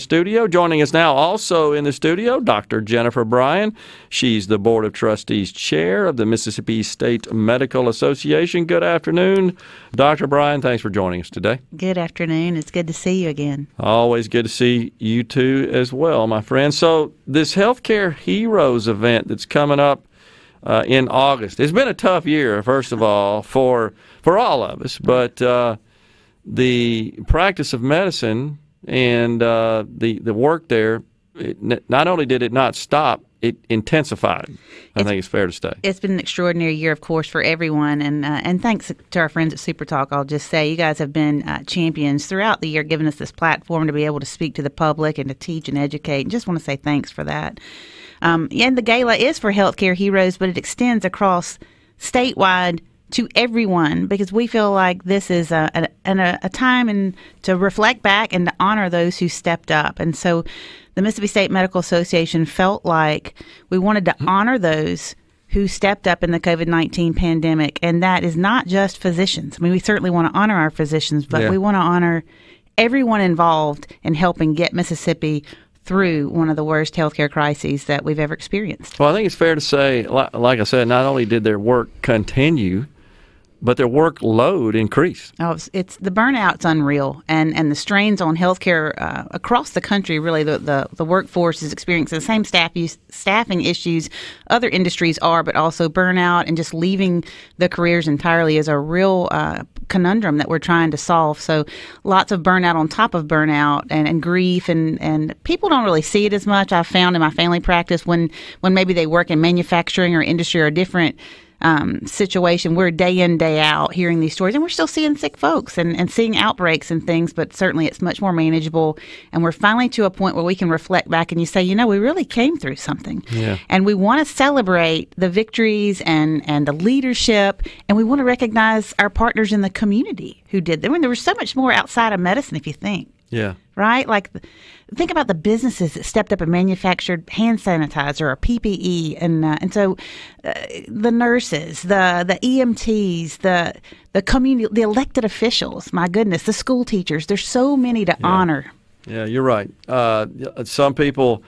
studio. Joining us now also in the studio, Dr. Jennifer Bryan. She's the Board of Trustees Chair of the Mississippi State Medical Association. Good afternoon, Dr. Bryan. Thanks for joining us today. Good afternoon. It's good to see you again. Always good to see you too as well, my friend. So this Healthcare Heroes event that's coming up in August. It's been a tough year, first of all, for all of us, but the practice of medicine and the work there, not only did it not stop, it intensified. I think it's fair to say. It's been an extraordinary year, of course, for everyone. And thanks to our friends at SuperTalk, I'll just say you guys have been champions throughout the year, giving us this platform to be able to speak to the public and to teach and educate. And just want to say thanks for that. And the gala is for Healthcare Heroes, but it extends across statewide to everyone, because we feel like this is a time to reflect back and to honor those who stepped up. And so the Mississippi State Medical Association felt like we wanted to honor those who stepped up in the COVID-19 pandemic. And that is not just physicians. I mean, we certainly want to honor our physicians, but we want to honor everyone involved in helping get Mississippi through one of the worst healthcare crises that we've ever experienced. Well, I think it's fair to say, like I said, not only did their work continue, but their workload increased. Oh, it's the burnout's unreal, and the strains on healthcare across the country. Really, the workforce is experiencing the same staffing issues other industries are, but also burnout and just leaving the careers entirely is a real conundrum that we're trying to solve. So, lots of burnout on top of burnout, and grief, and people don't really see it as much. I've found in my family practice when maybe they work in manufacturing or industry or different situation. We're day in, day out hearing these stories, and we're still seeing sick folks and seeing outbreaks and things, but certainly it's much more manageable. And we're finally to a point where we can reflect back and you say, we really came through something. Yeah. And we want to celebrate the victories and the leadership, and we want to recognize our partners in the community who did them. I mean, there was so much more outside of medicine, if you think. Yeah. Right? Like, think about the businesses that stepped up and manufactured hand sanitizer or PPE, and so the nurses, the EMTs, the community, the elected officials. My goodness, the school teachers. There's so many to honor. Yeah, you're right. Some people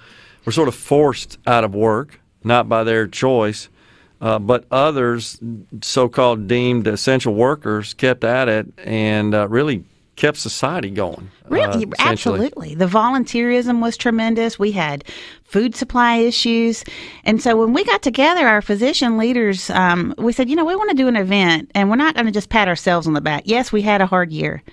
were sort of forced out of work, not by their choice, but others, so-called deemed essential workers, kept at it and really kept society going. Really, absolutely. The volunteerism was tremendous. We had food supply issues. And so when we got together, our physician leaders, we said, we want to do an event, and we're not going to just pat ourselves on the back. Yes, we had a hard year,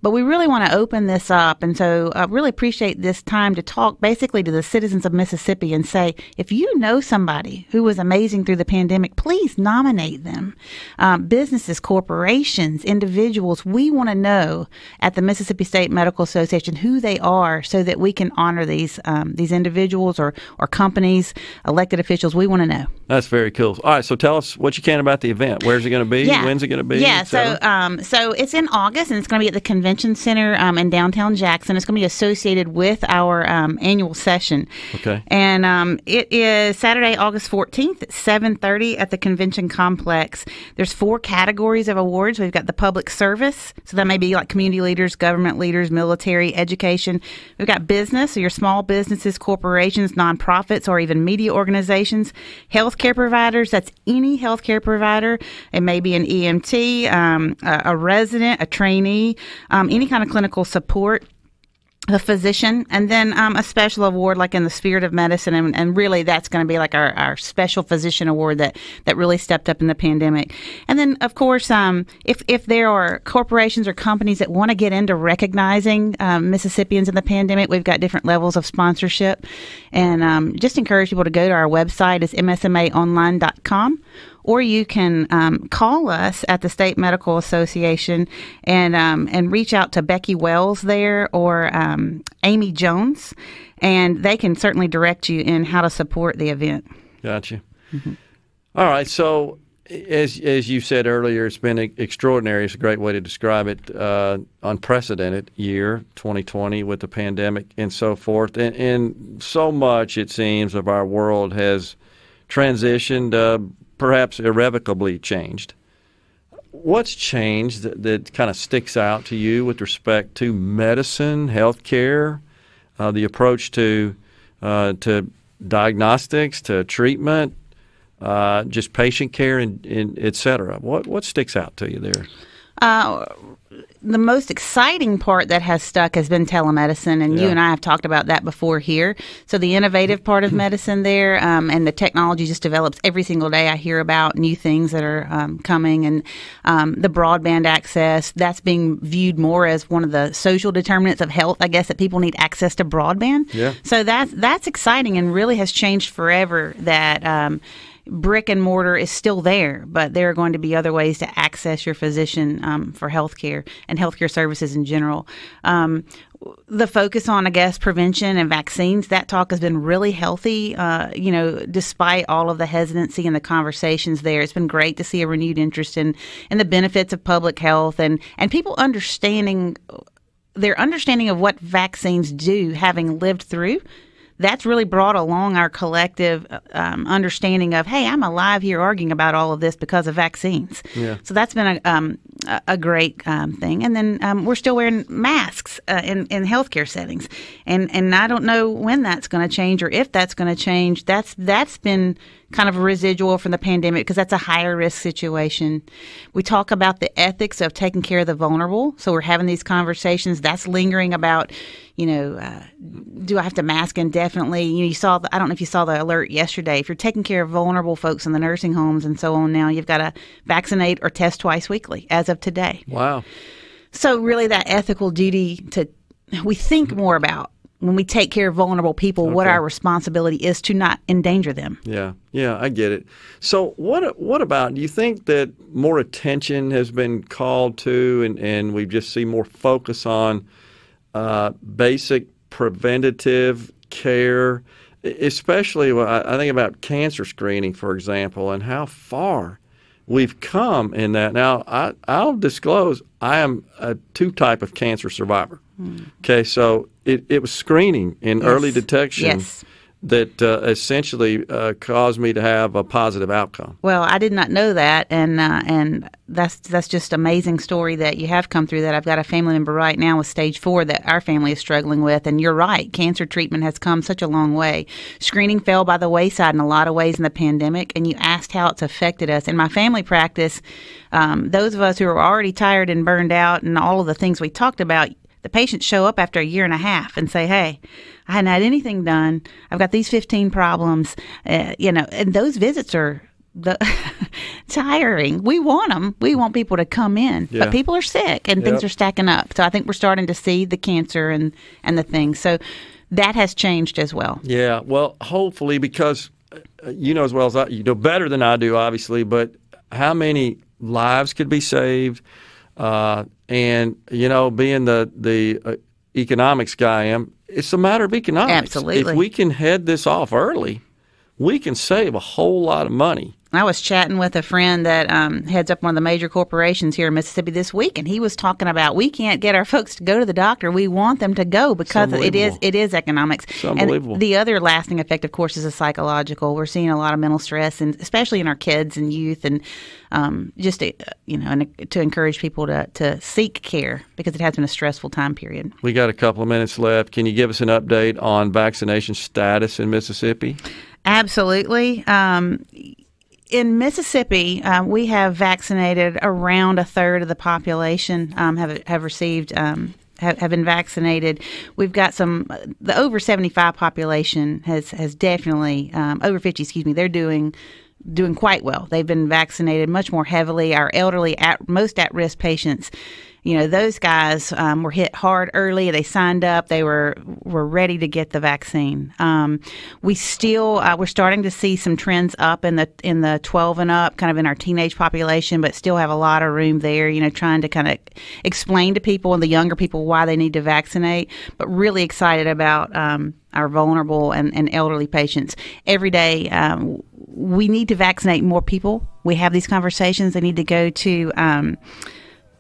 but we really want to open this up. And so I really appreciate this time to talk basically to the citizens of Mississippi and say, if you know somebody who was amazing through the pandemic, please nominate them. Businesses, corporations, individuals, we want to know at the Mississippi State Medical Association who they are so that we can honor these individuals or companies, elected officials. We want to know. That's very cool. All right, so tell us what you can about the event. Where's it going to be? Yeah. When's it going to be? Yeah, so it's in August, and it's going to be at the Convention Center in downtown Jackson. It's going to be associated with our annual session. Okay. And it is Saturday, August 14th at 7:30 at the Convention Complex. There's 4 categories of awards. We've got the public service, so that may be like community leaders, government leaders, military, education. We've got business, so your small businesses, corporations, nonprofits, or even media organizations. Healthcare providers, that's any healthcare provider. It may be an EMT, a resident, a trainee, any kind of clinical support. A physician, and then a special award like in the spirit of medicine, and really that's going to be like our special physician award that really stepped up in the pandemic. And then, of course, if there are corporations or companies that want to get into recognizing Mississippians in the pandemic, we've got different levels of sponsorship, and just encourage people to go to our website. It's msmaonline.com. Or you can call us at the State Medical Association and reach out to Becky Wells there or Amy Jones, and they can certainly direct you in how to support the event. Gotcha. Mm-hmm. All right. So as you said earlier, it's been extraordinary. It's a great way to describe it. Unprecedented year, 2020, with the pandemic and so forth. And so much, it seems, of our world has transitioned, perhaps irrevocably changed. What's changed that kind of sticks out to you with respect to medicine, healthcare, the approach to diagnostics, to treatment, just patient care, and et cetera. What sticks out to you there? The most exciting part that has stuck has been telemedicine, and you and I have talked about that before here. So the innovative part of medicine there, and the technology just develops every single day. I hear about new things that are coming, and the broadband access, that's being viewed more as one of the social determinants of health, I guess, that people need access to broadband. Yeah. So that's exciting and really has changed forever that brick and mortar is still there, but there are going to be other ways to access your physician for healthcare and healthcare services in general. The focus on, I guess, prevention and vaccines, that talk has been really healthy, despite all of the hesitancy and the conversations there. It's been great to see a renewed interest in the benefits of public health and people understanding their understanding of what vaccines do, having lived through. That's really brought along our collective understanding of, hey, I'm alive here arguing about all of this because of vaccines. Yeah. So that's been a great thing. And then we're still wearing masks in healthcare settings. And I don't know when that's going to change or if that's going to change. That's been kind of a residual from the pandemic because that's a higher risk situation. We talk about the ethics of taking care of the vulnerable. So we're having these conversations. That's lingering about, do I have to mask indefinitely? You saw, I don't know if you saw the alert yesterday. If you're taking care of vulnerable folks in the nursing homes and so on now, you've got to vaccinate or test twice weekly as of today. Wow. So really that ethical duty we think more about when we take care of vulnerable people, what our responsibility is to not endanger them. Yeah, I get it. So what about, do you think that more attention has been called to and we just see more focus on basic preventative care, especially I think about cancer screening, for example, and how far we've come in that. Now, I'll disclose I am a two-type of cancer survivor. Okay, so it was screening and early detection that essentially caused me to have a positive outcome. Well, I did not know that, and that's just amazing story that you have come through that. I've got a family member right now with stage 4 that our family is struggling with, and you're right, cancer treatment has come such a long way. Screening fell by the wayside in a lot of ways in the pandemic, and you asked how it's affected us. In my family practice, those of us who are already tired and burned out and all of the things we talked about, the patients show up after a year and a half and say, hey, I hadn't had anything done. I've got these 15 problems, and those visits are tiring. We want them. We want people to come in, but people are sick and things are stacking up. So I think we're starting to see the cancer and the things. So that has changed as well. Yeah, well, hopefully, because you know as well as I, you know better than I do, obviously, but how many lives could be saved? And, being the economics guy I am, it's a matter of economics. Absolutely. If we can head this off early, we can save a whole lot of money. I was chatting with a friend that heads up one of the major corporations here in Mississippi this week, and he was talking about we can't get our folks to go to the doctor. We want them to go because it is economics. It's unbelievable. And the other lasting effect, of course, is a psychological. We're seeing a lot of mental stress, and especially in our kids and youth, and just to encourage people to seek care because it has been a stressful time period. We got a couple of minutes left. Can you give us an update on vaccination status in Mississippi? Absolutely. In Mississippi, we have vaccinated around a third of the population have received have been vaccinated. We've got the over 75 population has definitely over 50. Excuse me, they're doing quite well. They've been vaccinated much more heavily. Our elderly, most at-risk patients, those guys were hit hard early. They signed up. They were ready to get the vaccine. We're starting to see some trends up in the 12 and up, kind of in our teenage population, but still have a lot of room there. Trying to kind of explain to people and the younger people why they need to vaccinate. But really excited about our vulnerable and elderly patients. Every day, we need to vaccinate more people. We have these conversations. They need to go to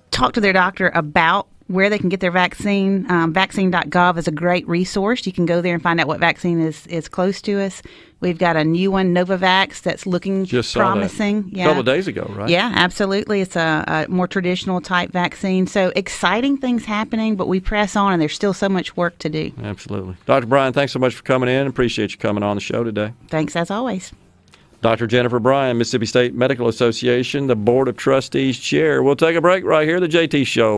talk to their doctor about where they can get their vaccine. Vaccine.gov is a great resource. You can go there and find out what vaccine is close to us. We've got a new one, Novavax, that's looking just promising. That a couple of days ago, right? Yeah, absolutely. It's a more traditional type vaccine. So exciting things happening, but we press on, and there's still so much work to do. Absolutely. Dr. Bryan, thanks so much for coming in. Appreciate you coming on the show today. Thanks, as always. Dr. Jennifer Bryan, Mississippi State Medical Association, the Board of Trustees Chair. We'll take a break right here, the JT Show.